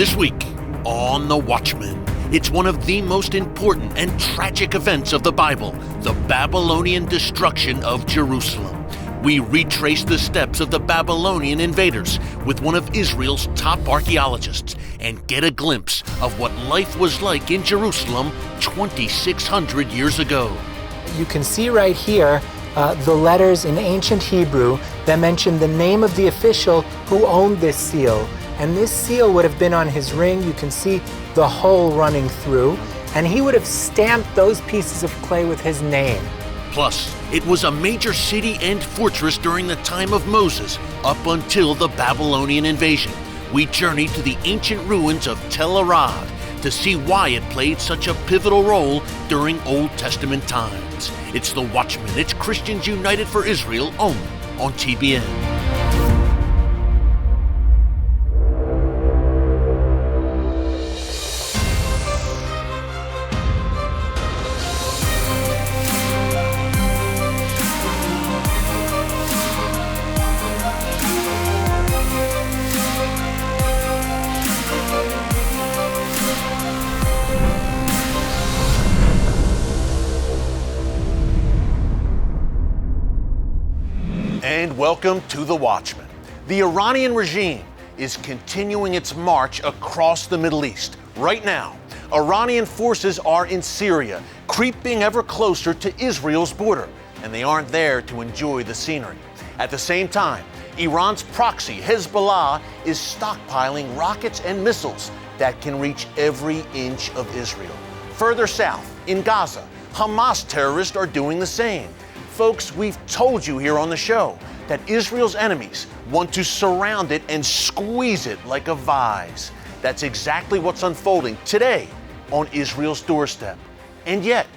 This week on The Watchman, it's one of the most important and tragic events of the Bible, the Babylonian destruction of Jerusalem. We retrace the steps of the Babylonian invaders with one of Israel's top archaeologists and get a glimpse of what life was like in Jerusalem 2,600 years ago. You can see right here the letters in ancient Hebrew that mention the name of the official who owned this seal. And this seal would have been on his ring. You can see the hole running through. And he would have stamped those pieces of clay with his name. Plus, it was a major city and fortress during the time of Moses, up until the Babylonian invasion. We journeyed to the ancient ruins of Tel Arad to see why it played such a pivotal role during Old Testament times. It's The Watchman. It's Christians United for Israel, only on TBN. And welcome to The Watchman. The Iranian regime is continuing its march across the Middle East. Right now, Iranian forces are in Syria, creeping ever closer to Israel's border, and they aren't there to enjoy the scenery. At the same time, Iran's proxy, Hezbollah, is stockpiling rockets and missiles that can reach every inch of Israel. Further south, in Gaza, Hamas terrorists are doing the same. Folks, we've told you here on the show that Israel's enemies want to surround it and squeeze it like a vise. That's exactly what's unfolding today on Israel's doorstep. And yet,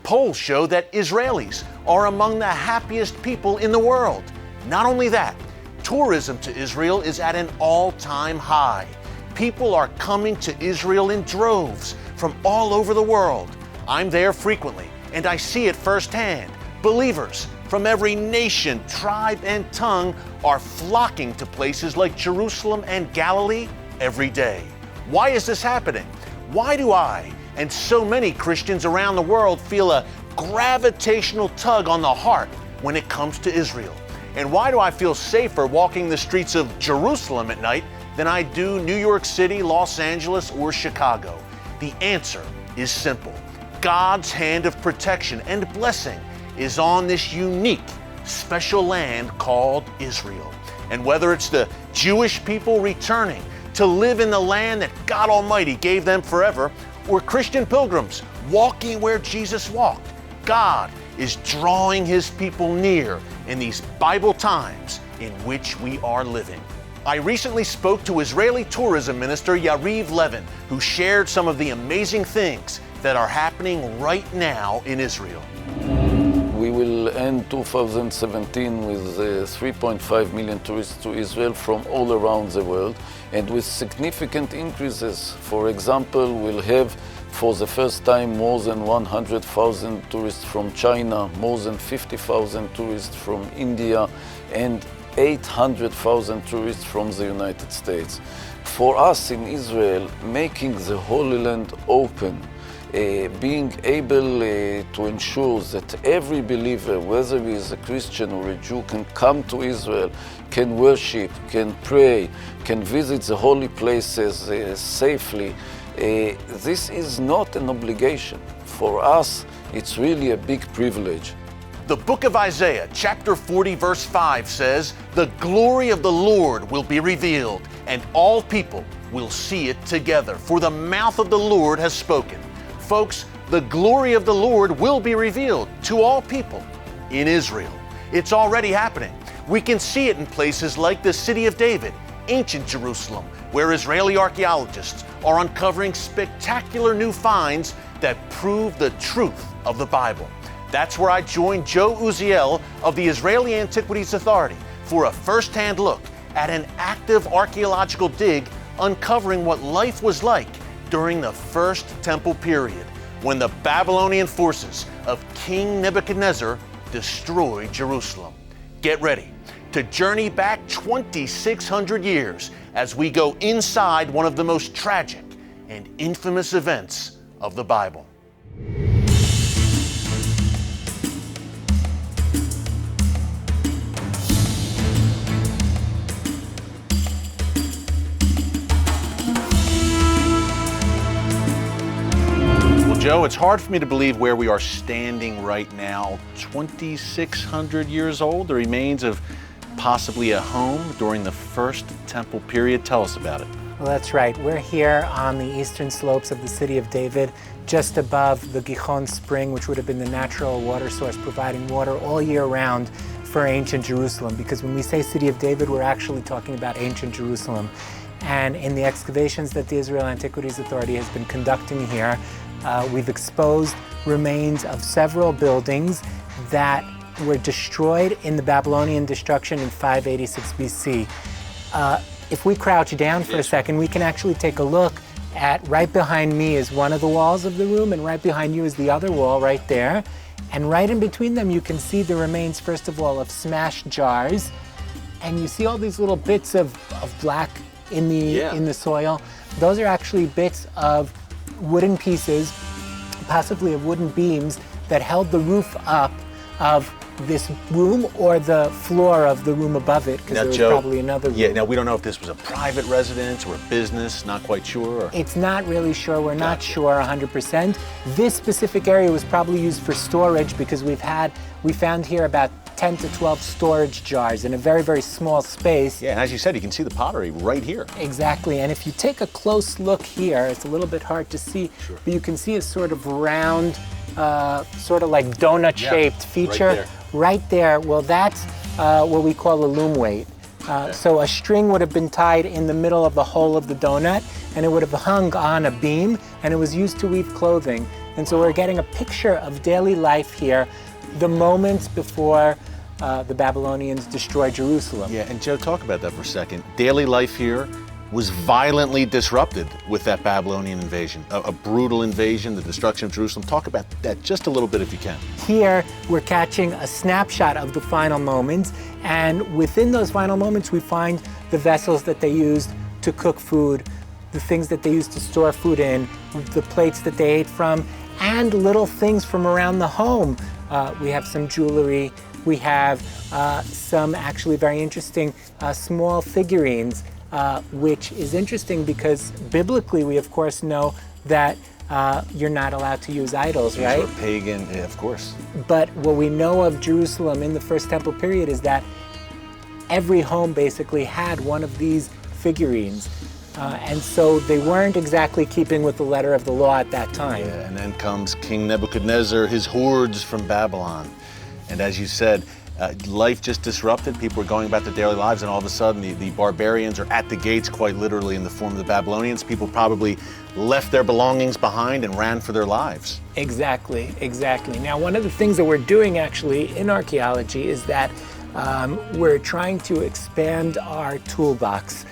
polls show that Israelis are among the happiest people in the world. Not only that, tourism to Israel is at an all-time high. People are coming to Israel in droves from all over the world. I'm there frequently, and I see it firsthand. Believers from every nation, tribe, and tongue are flocking to places like Jerusalem and Galilee every day. Why is this happening? Why do I and so many Christians around the world feel a gravitational tug on the heart when it comes to Israel? And why do I feel safer walking the streets of Jerusalem at night than I do New York City, Los Angeles, or Chicago? The answer is simple. God's hand of protection and blessing is on this unique, special land called Israel. And whether it's the Jewish people returning to live in the land that God Almighty gave them forever, or Christian pilgrims walking where Jesus walked, God is drawing His people near in these Bible times in which we are living. I recently spoke to Israeli tourism minister Yariv Levin, who shared some of the amazing things that are happening right now in Israel. We will end 2017 with 3.5 million tourists to Israel from all around the world, and with significant increases. For example, we'll have for the first time more than 100,000 tourists from China, more than 50,000 tourists from India, and 800,000 tourists from the United States. For us in Israel, making the Holy Land open, being able to ensure that every believer, whether he is a Christian or a Jew, can come to Israel, can worship, can pray, can visit the holy places safely. This is not an obligation. For us, it's really a big privilege. The book of Isaiah, chapter 40, verse 5 says, "The glory of the Lord will be revealed, and all people will see it together, for the mouth of the Lord has spoken." Folks, the glory of the Lord will be revealed to all people in Israel. It's already happening. We can see it in places like the city of David, ancient Jerusalem, where Israeli archaeologists are uncovering spectacular new finds that prove the truth of the Bible. That's where I joined Joe Uziel of the Israeli Antiquities Authority for a first-hand look at an active archaeological dig uncovering what life was like during the First Temple period, when the Babylonian forces of King Nebuchadnezzar destroyed Jerusalem. Get ready. to journey back 2,600 years as we go inside one of the most tragic and infamous events of the Bible. Joe, it's hard for me to believe where we are standing right now, 2,600 years old, the remains of possibly a home during the first temple period. Tell us about it. Well, that's right. We're here on the eastern slopes of the city of David, just above the Gihon Spring, which would have been the natural water source providing water all year round for ancient Jerusalem. Because when we say city of David, we're actually talking about ancient Jerusalem. And in the excavations that the Israel Antiquities Authority has been conducting here, we've exposed remains of several buildings that were destroyed in the Babylonian destruction in 586 BC. If we crouch down for a second, we can actually take a look at, right behind me is one of the walls of the room, and right behind you is the other wall right there. And right in between them, you can see the remains, first of all, of smashed jars. And you see all these little bits of black in the soil. Those are actually bits of wooden pieces, possibly of wooden beams, that held the roof up of this room or the floor of the room above it, because there was probably another room. Yeah, now we don't know if this was a private residence or a business, not quite sure. Or... It's not really sure, we're not sure 100%. This specific area was probably used for storage because we found here about 10 to 12 storage jars in a very, very small space. Yeah, and as you said, you can see the pottery right here. Exactly, and if you take a close look here, it's a little bit hard to see, but you can see a sort of round, sort of like donut-shaped feature. Right there, well, that's what we call a loom weight. So a string would have been tied in the middle of the hole of the donut, and it would have hung on a beam, and it was used to weave clothing. And so we're getting a picture of daily life here, the moments before the Babylonians destroyed Jerusalem. Yeah, and Joe, talk about that for a second. Daily life here was violently disrupted with that Babylonian invasion, a brutal invasion, the destruction of Jerusalem. Talk about that just a little bit if you can. Here, we're catching a snapshot of the final moments, and within those final moments, we find the vessels that they used to cook food, the things that they used to store food in, the plates that they ate from, and little things from around the home. We have some jewelry, we have some actually very interesting small figurines, which is interesting because biblically we of course know that you're not allowed to use idols, right? These were pagan, yeah, of course. But what we know of Jerusalem in the First Temple period is that every home basically had one of these figurines. And so they weren't exactly keeping with the letter of the law at that time. Yeah, and then comes King Nebuchadnezzar, his hordes from Babylon. And as you said, life just disrupted. People were going about their daily lives, and all of a sudden the barbarians are at the gates, quite literally, in the form of the Babylonians. People probably left their belongings behind and ran for their lives. Exactly. Now, one of the things that we're doing actually in archaeology is that we're trying to expand our toolbox.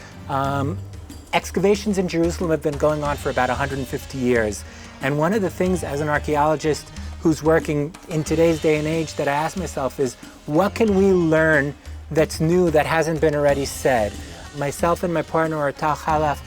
Excavations in Jerusalem have been going on for about 150 years. And one of the things as an archaeologist who's working in today's day and age that I ask myself is, what can we learn that's new that hasn't been already said? Myself and my partner, Tal Khalaf,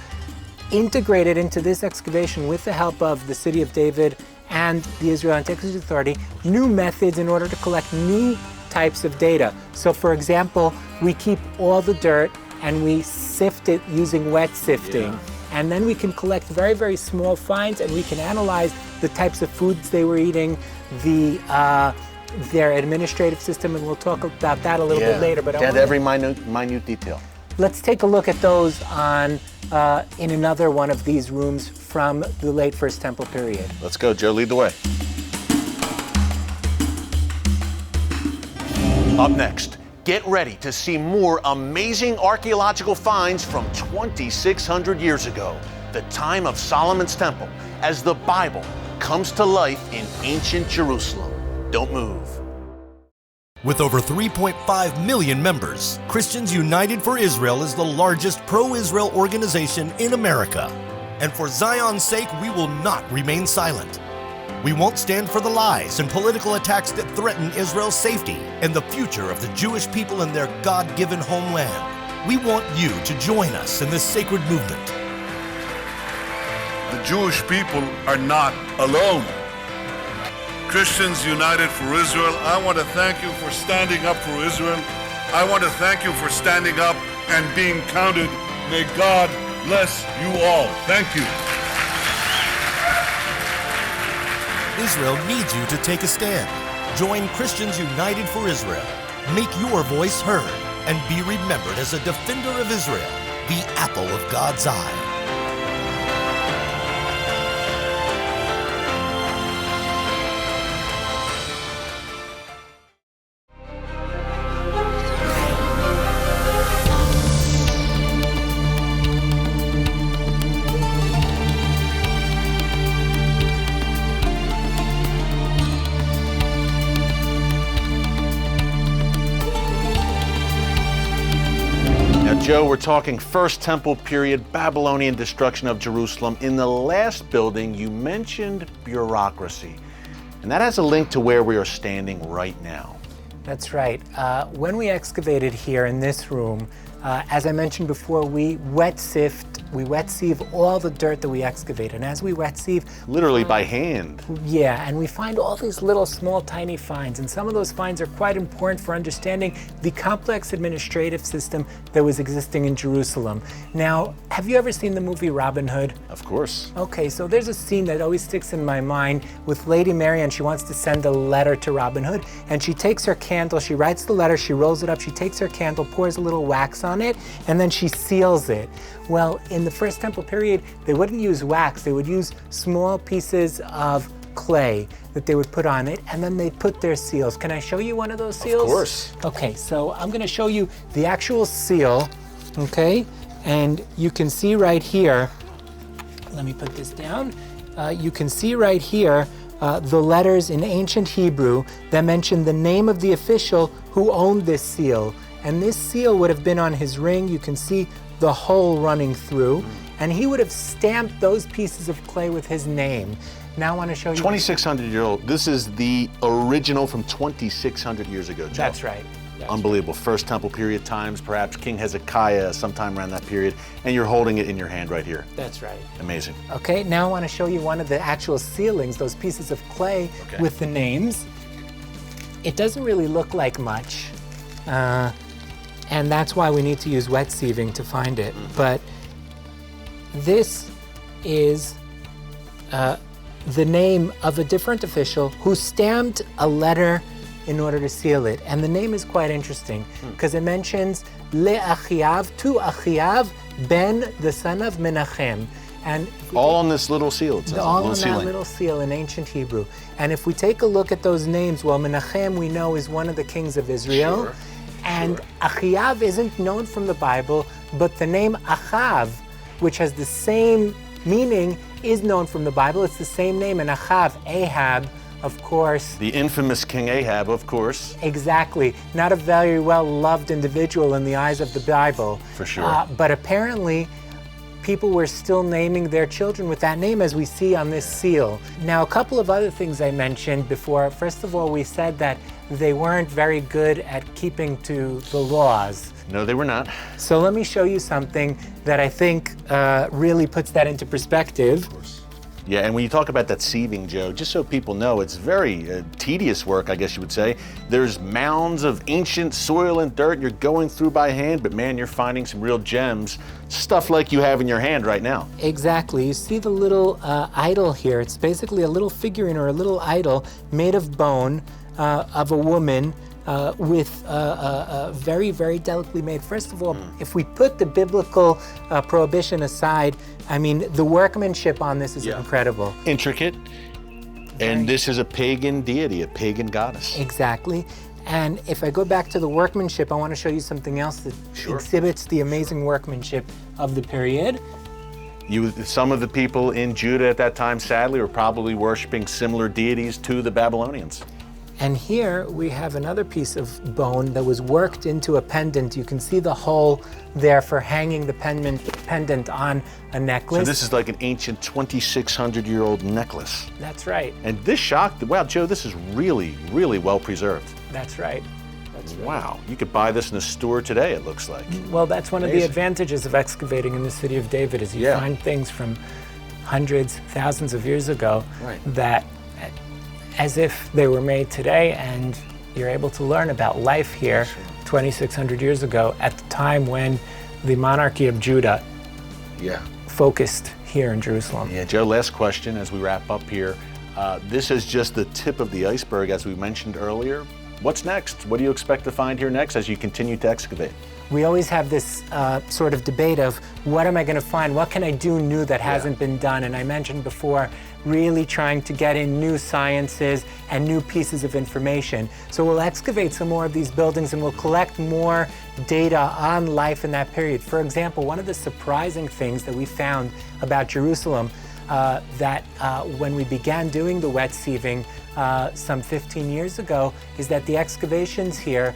integrated into this excavation with the help of the City of David and the Israel Antiquities Authority new methods in order to collect new types of data. So for example, we keep all the dirt and we sift it using wet sifting. Yeah. And then we can collect very, very small finds, and we can analyze the types of foods they were eating, their administrative system, and we'll talk about that a little bit later. But down to every minute detail. Let's take a look at those in another one of these rooms from the late First Temple period. Let's go, Joe, lead the way. Up next, get ready to see more amazing archaeological finds from 2,600 years ago, the time of Solomon's Temple, as the Bible comes to life in ancient Jerusalem. Don't move. With over 3.5 million members, Christians United for Israel is the largest pro-Israel organization in America. And for Zion's sake, we will not remain silent. We won't stand for the lies and political attacks that threaten Israel's safety and the future of the Jewish people in their God-given homeland. We want you to join us in this sacred movement. The Jewish people are not alone. Christians United for Israel, I want to thank you for standing up for Israel. I want to thank you for standing up and being counted. May God bless you all. Thank you. Israel needs you to take a stand. Join Christians United for Israel. Make your voice heard and be remembered as a defender of Israel, the apple of God's eye. Joe, we're talking First Temple period, Babylonian destruction of Jerusalem. In the last building, you mentioned bureaucracy, and that has a link to where we are standing right now. That's right. When we excavated here in this room, as I mentioned before, we wet sieve all the dirt that we excavate. And as we wet sieve... Literally by hand. Yeah, and we find all these little, small, tiny finds. And some of those finds are quite important for understanding the complex administrative system that was existing in Jerusalem. Now, have you ever seen the movie Robin Hood? Of course. Okay, so there's a scene that always sticks in my mind with Lady Mary, and she wants to send a letter to Robin Hood. And she takes her candle, she writes the letter, she rolls it up, she takes her candle, pours a little wax on it, and then she seals it. Well, in the First Temple period, they wouldn't use wax, they would use small pieces of clay that they would put on it, and then they'd put their seals. Can I show you one of those seals? Of course. Okay, so I'm gonna show you the actual seal, okay? And you can see right here, let me put this down. You can see right here the letters in ancient Hebrew that mention the name of the official who owned this seal. And this seal would have been on his ring. You can see the hole running through. And he would have stamped those pieces of clay with his name. Now I want to show you... 2,600-year-old. This is the original from 2,600 years ago, Joe. That's right. Unbelievable. First Temple period times, perhaps King Hezekiah sometime around that period, and you're holding it in your hand right here. That's right. Amazing. Okay, now I want to show you one of the actual sealings, those pieces of clay with the names. It doesn't really look like much, and that's why we need to use wet sieving to find it. But this is the name of a different official who stamped a letter in order to seal it. And the name is quite interesting because it mentions Le'achiav, to Achiav, Ben, the son of Menachem. And all on this little seal, it says. All on that little seal in ancient Hebrew. And if we take a look at those names, well, Menachem we know is one of the kings of Israel. Sure. And Achiav isn't known from the Bible, but the name Achav, which has the same meaning, is known from the Bible. It's the same name, and Achav, Ahab, of course. The infamous King Ahab, of course. Exactly. Not a very well-loved individual in the eyes of the Bible. For sure. But apparently, people were still naming their children with that name, as we see on this seal. Now, a couple of other things I mentioned before. First of all, we said that they weren't very good at keeping to the laws. No, they were not. So let me show you something that I think really puts that into perspective. Of course. Yeah, and when you talk about that sieving, Joe, just so people know, it's very tedious work, I guess you would say. There's mounds of ancient soil and dirt you're going through by hand, but man, you're finding some real gems, stuff like you have in your hand right now. Exactly. You see the little idol here. It's basically a little figurine or a little idol made of bone of a woman with very, very delicately made. First of all, if we put the biblical prohibition aside, I mean, the workmanship on this is incredible. Intricate. And this is a pagan deity, a pagan goddess. Exactly. And if I go back to the workmanship, I want to show you something else that exhibits the amazing workmanship of the period. Some of the people in Judah at that time, sadly, were probably worshiping similar deities to the Babylonians. And here we have another piece of bone that was worked into a pendant. You can see the hole there for hanging the pendant on a necklace. So this is like an ancient 2,600-year-old necklace. That's right. And this shocked, wow, Joe, this is really, really well preserved. That's right. That's right. Wow, you could buy this in a store today, it looks like. Well, that's one of the Amazing. advantages of excavating in the city of David, is you find things from hundreds, thousands of years ago that as if they were made today, and you're able to learn about life here 2,600 years ago at the time when the monarchy of Judah focused here in Jerusalem. Yeah, Joe, last question as we wrap up here. This is just the tip of the iceberg, as we mentioned earlier. What's next? What do you expect to find here next as you continue to excavate? We always have this sort of debate of what am I going to find? What can I do new that hasn't been done? And I mentioned before, really trying to get in new sciences and new pieces of information. So we'll excavate some more of these buildings and we'll collect more data on life in that period. For example, one of the surprising things that we found about Jerusalem when we began doing the wet sieving some 15 years ago is that the excavations here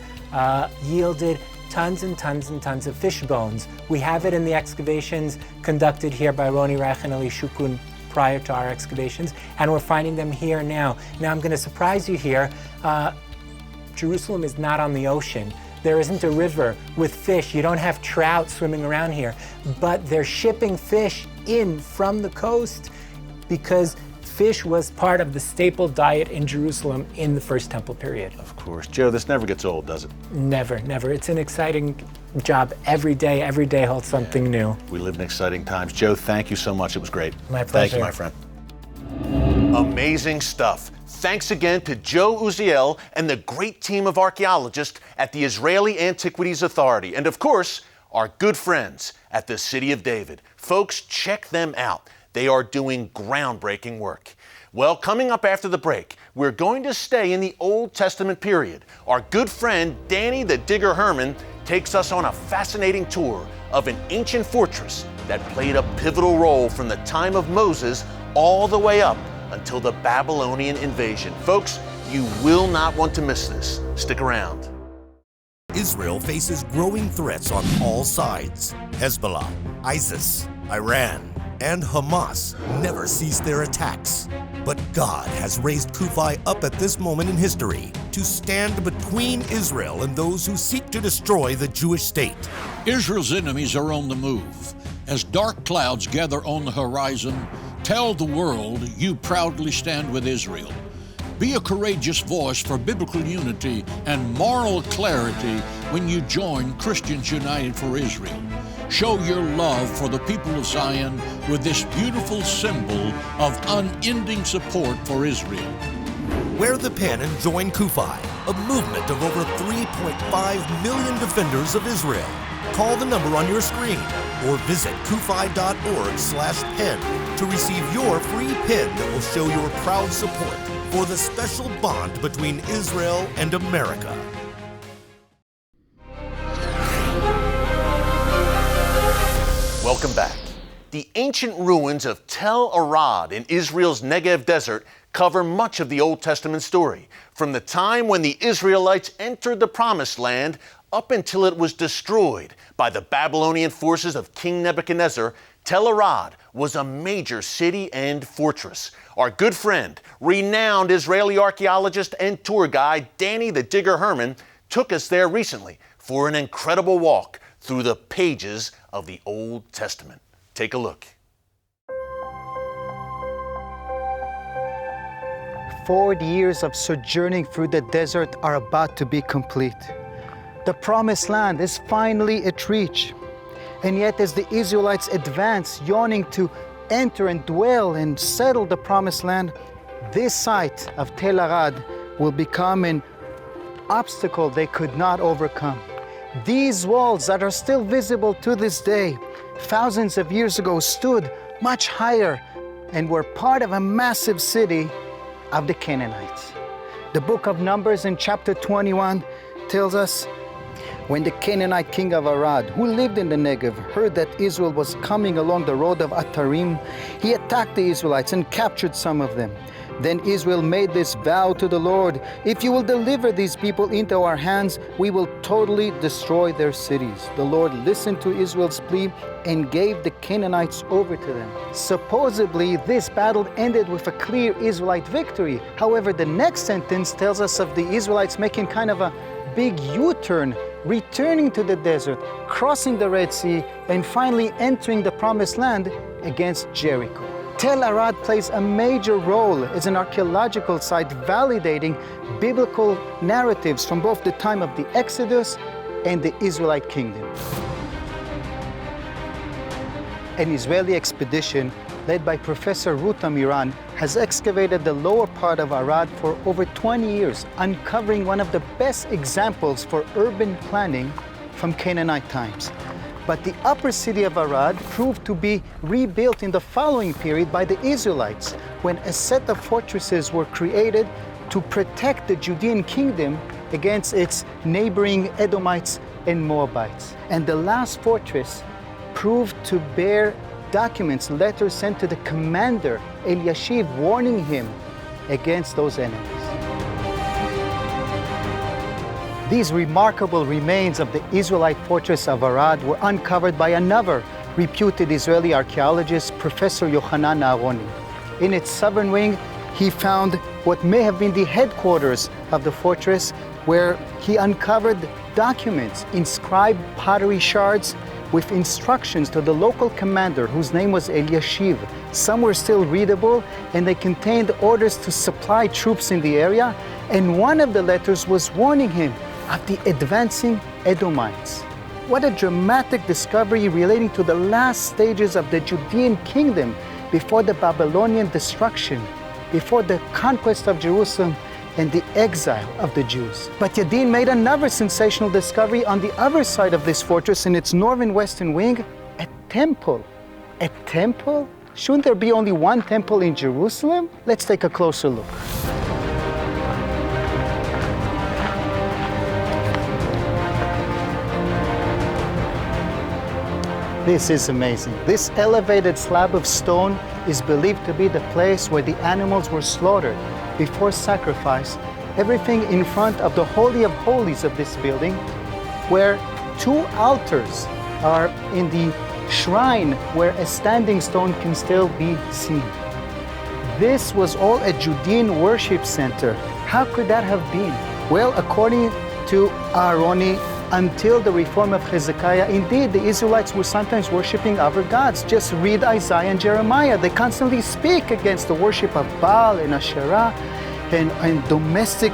yielded tons and tons and tons of fish bones. We have it in the excavations conducted here by Roni Reich and Eli Shukun prior to our excavations, and we're finding them here now. Now I'm going to surprise you here. Jerusalem is not on the ocean. There isn't a river with fish. You don't have trout swimming around here, but they're shipping fish in from the coast because fish was part of the staple diet in Jerusalem in the First Temple period. Of course. Joe, this never gets old, does it? Never, never. It's an exciting job every day. Every day holds something new. We live in exciting times. Joe, thank you so much. It was great. My pleasure. Thank you, my friend. Amazing stuff. Thanks again to Joe Uziel and the great team of archaeologists at the Israeli Antiquities Authority. And of course, our good friends at the City of David. Folks, check them out. They are doing groundbreaking work. Well, coming up after the break, we're going to stay in the Old Testament period. Our good friend Danny the Digger Herman takes us on a fascinating tour of an ancient fortress that played a pivotal role from the time of Moses all the way up until the Babylonian invasion. Folks, you will not want to miss this. Stick around. Israel faces growing threats on all sides. Hezbollah, ISIS, Iran, and Hamas never cease their attacks. But God has raised Kufi up at this moment in history to stand between Israel and those who seek to destroy the Jewish state. Israel's enemies are on the move. As dark clouds gather on the horizon, tell the world you proudly stand with Israel. Be a courageous voice for biblical unity and moral clarity when you join Christians United for Israel. Show your love for the people of Zion with this beautiful symbol of unending support for Israel. Wear the pin and join Kufi, a movement of over 3.5 million defenders of Israel. Call the number on your screen or visit kufi.org/pin to receive your free pin that will show your proud support for the special bond between Israel and America. Welcome back. The ancient ruins of Tel Arad in Israel's Negev desert cover much of the Old Testament story, from the time when the Israelites entered the Promised Land up until it was destroyed by the Babylonian forces of King Nebuchadnezzar. Tel Arad was a major city and fortress. Our good friend, renowned Israeli archaeologist and tour guide Danny the Digger Herman took us there recently for an incredible walk through the pages of the Old Testament. Take a look. 40 years of sojourning through the desert are about to be complete. The Promised Land is finally at reach. And yet as the Israelites advance, yearning to enter and dwell and settle the Promised Land, this site of Tel Arad will become an obstacle they could not overcome. These walls that are still visible to this day, thousands of years ago stood much higher and were part of a massive city of the Canaanites. The book of Numbers in chapter 21 tells us, When the Canaanite king of Arad, who lived in the Negev, heard that Israel was coming along the road of Atarim, he attacked the Israelites and captured some of them. Then Israel made this vow to the Lord: if you will deliver these people into our hands, we will totally destroy their cities. The Lord listened to Israel's plea and gave the Canaanites over to them. Supposedly, this battle ended with a clear Israelite victory. However, the next sentence tells us of the Israelites making kind of a big U-turn, returning to the desert, crossing the Red Sea, and finally entering the Promised Land against Jericho. Tel Arad plays a major role as an archaeological site validating biblical narratives from both the time of the Exodus and the Israelite kingdom. An Israeli expedition led by Professor Ruth Amiran has excavated the lower part of Arad for over 20 years, uncovering one of the best examples for urban planning from Canaanite times. But the upper city of Arad proved to be rebuilt in the following period by the Israelites, when a set of fortresses were created to protect the Judean kingdom against its neighboring Edomites and Moabites. And the last fortress proved to bear documents, letters sent to the commander, Eliashiv, warning him against those enemies. These remarkable remains of the Israelite fortress of Arad were uncovered by another reputed Israeli archaeologist, Professor Yohanan Aharoni. In its southern wing, he found what may have been the headquarters of the fortress, where he uncovered documents, inscribed pottery shards with instructions to the local commander, whose name was Eliashiv. Some were still readable, and they contained orders to supply troops in the area, and one of the letters was warning him of the advancing Edomites. What a dramatic discovery relating to the last stages of the Judean kingdom before the Babylonian destruction, before the conquest of Jerusalem and the exile of the Jews. But Yadin made another sensational discovery on the other side of this fortress in its northern western wing, a temple. A temple? Shouldn't there be only one temple in Jerusalem? Let's take a closer look. This is amazing. This elevated slab of stone is believed to be the place where the animals were slaughtered before sacrifice. Everything in front of the Holy of Holies of this building, where two altars are in the shrine where a standing stone can still be seen. This was all a Judean worship center. How could that have been? Well, according to Aharoni, until the reform of Hezekiah, indeed, the Israelites were sometimes worshiping other gods. Just read Isaiah and Jeremiah. They constantly speak against the worship of Baal and Asherah, and domestic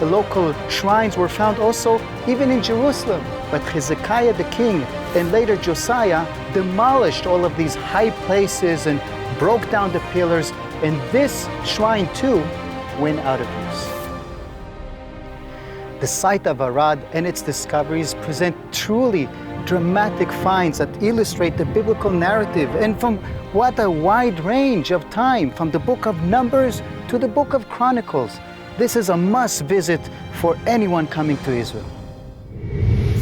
local shrines were found also even in Jerusalem. But Hezekiah the king and later Josiah demolished all of these high places and broke down the pillars, and this shrine too went out of use. The site of Arad and its discoveries present truly dramatic finds that illustrate the biblical narrative, and from what a wide range of time, from the book of Numbers to the book of Chronicles. This is a must visit for anyone coming to Israel.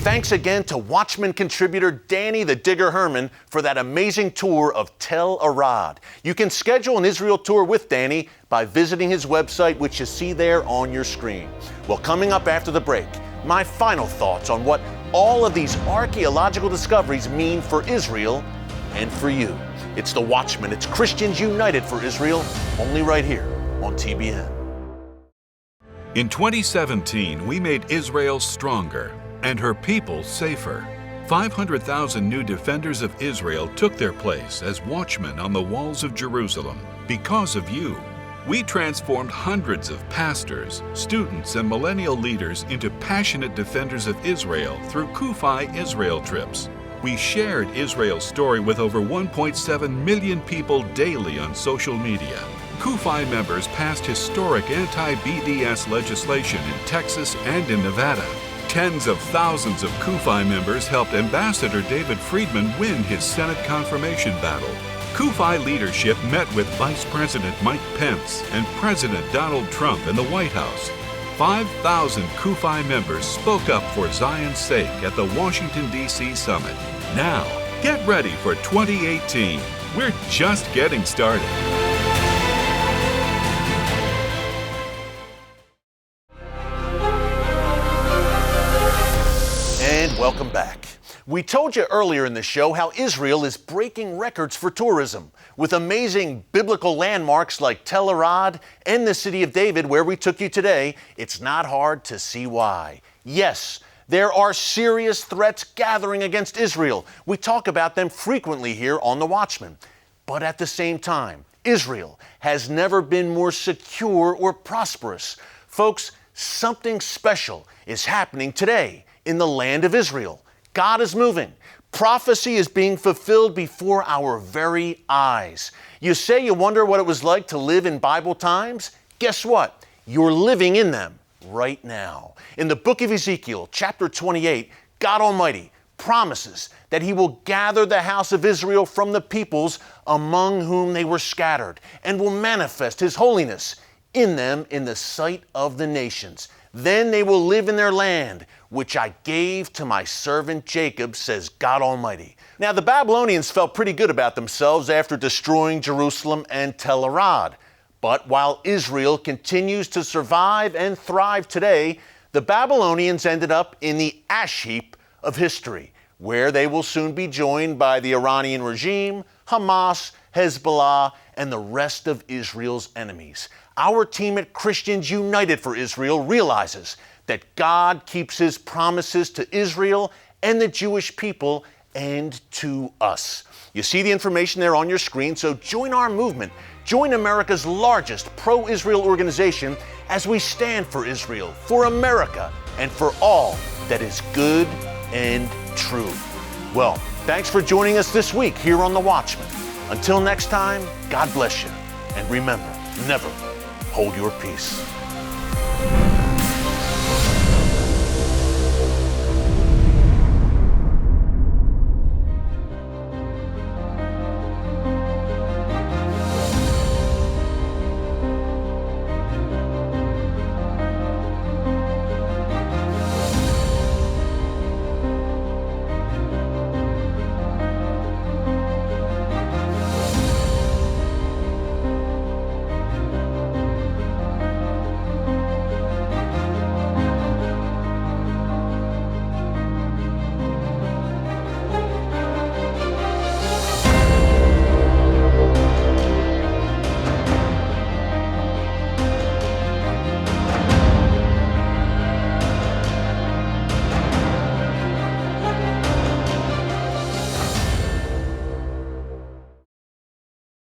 Thanks again to Watchman contributor Danny the Digger Herman for that amazing tour of Tel Arad. You can schedule an Israel tour with Danny by visiting his website, which you see there on your screen. Well, coming up after the break, my final thoughts on what all of these archaeological discoveries mean for Israel and for you. It's the Watchman. It's Christians United for Israel, only right here on TBN. In 2017, we made Israel stronger and her people safer. 500,000 new defenders of Israel took their place as watchmen on the walls of Jerusalem. Because of you, we transformed hundreds of pastors, students, and millennial leaders into passionate defenders of Israel through Kufi Israel trips. We shared Israel's story with over 1.7 million people daily on social media. Kufi members passed historic anti-BDS legislation in Texas and in Nevada. Tens of thousands of Kufi members helped Ambassador David Friedman win his Senate confirmation battle. Kufi leadership met with Vice President Mike Pence and President Donald Trump in the White House. 5,000 CUFI members spoke up for Zion's sake at the Washington, D.C. summit. Now, get ready for 2018. We're just getting started. And welcome back. We told you earlier in the show how Israel is breaking records for tourism, with amazing biblical landmarks like Tel Arad and the city of David, where we took you today. It's not hard to see why. Yes, there are serious threats gathering against Israel. We talk about them frequently here on The Watchman. But at the same time, Israel has never been more secure or prosperous. Folks, something special is happening today in the land of Israel. God is moving. Prophecy is being fulfilled before our very eyes. You say you wonder what it was like to live in Bible times? Guess what? You're living in them right now. In the book of Ezekiel, chapter 28, God Almighty promises that He will gather the house of Israel from the peoples among whom they were scattered, and will manifest His holiness in them in the sight of the nations. Then they will live in their land, which I gave to my servant Jacob, says God Almighty. Now, the Babylonians felt pretty good about themselves after destroying Jerusalem and Tel Arad. But while Israel continues to survive and thrive today, the Babylonians ended up in the ash heap of history, where they will soon be joined by the Iranian regime, Hamas, Hezbollah, and the rest of Israel's enemies. Our team at Christians United for Israel realizes that God keeps His promises to Israel and the Jewish people and to us. You see the information there on your screen, so join our movement. Join America's largest pro-Israel organization as we stand for Israel, for America, and for all that is good and true. Well, thanks for joining us this week here on The Watchman. Until next time, God bless you. And remember, never hold your peace.